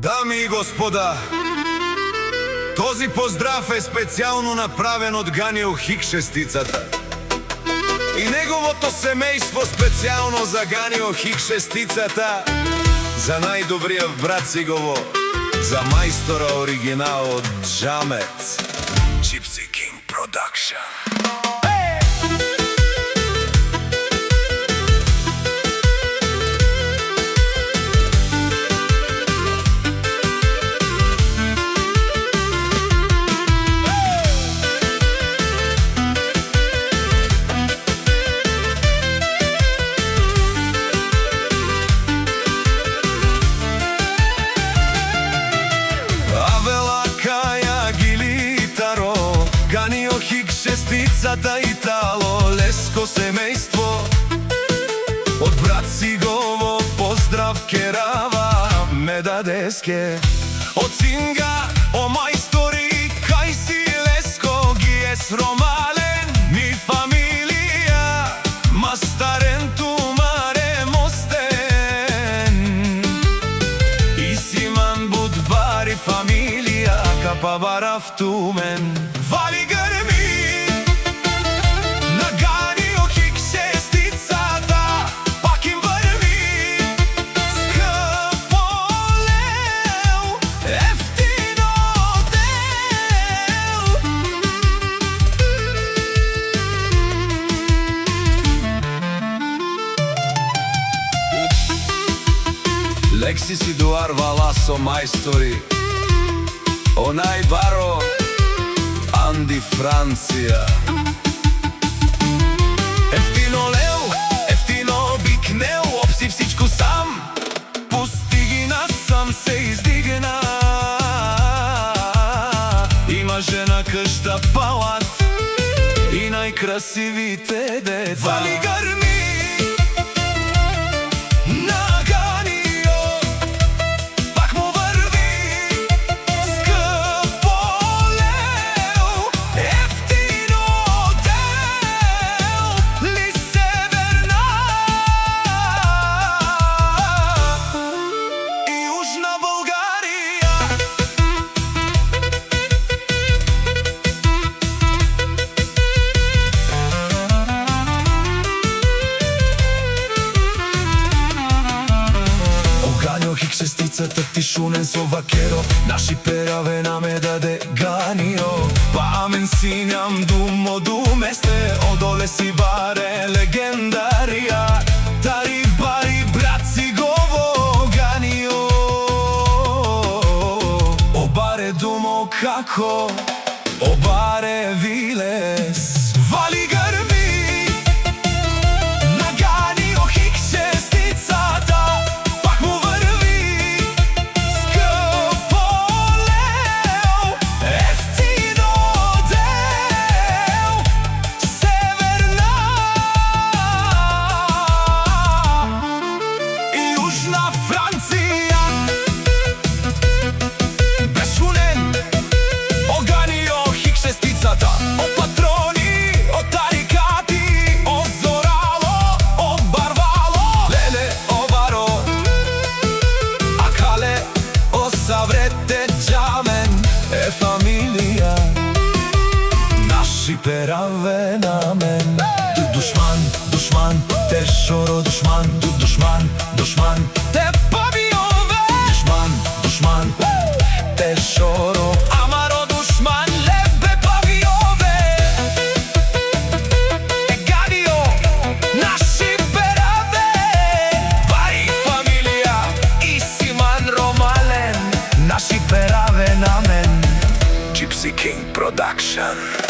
Дами и господа, този поздрав е специално направен од Ганио Хик-шестицата и неговото семејство специално за Ганио Хик-шестицата, за најдобријав брат Сигово, за мајстора оригинал од Джамет, Gypsy King Production. Ганио Хик-шестицата Итало, леско семејство од брат Сигово, поздрав керава ме дадеске од синга, о мајстори, кај си леско ги ес ромален, ми фамилија, мастарен тумаре мостен, и симан будбари фамилија, капа барав тумен. Вали грми на Ганио Хик-шестицата, пак им врви скъпо леу, ефтино дел. Лекси си дуарвала со мајстори, онај баро Анди Франција. Ефтино леу, ефтино бикнеу, опси всичко сам, пусти насам се издигна. Има жена, къща, палат и најкрасивите деца. Вали грми на Ганио, пак му върви скъпо леу, ефтино дел, ли Северна и Южна Българија. Ганио Хик-шестицата тишунен со вакеро, наши пераве наме даде Ганио. Памен синјам думо думесте, одоле си баре легендарија, тари бари брат Сигово Ганио. Обаре думо како, обаре вилес. Вали грми на Ганио Хик-шестицата, пак му върви скъпо леу, ефтино дел, Северна и Южна Франција. Бешунен о Ганио Хик-шестицата, о патрони, о тарикати, о зорало, о барвало, леле, о баро, а кале, о саврете Джамен, е фамилија, наши пераве намен. Душман, душман, те шоро душман, душман, душман, те павиове. Душман, душман, те шоро, амаро душман, лебе павиове. Ганио, наши пераве, бари фамилија, и симан ромален, наши пераве намен. Gypsy King Production.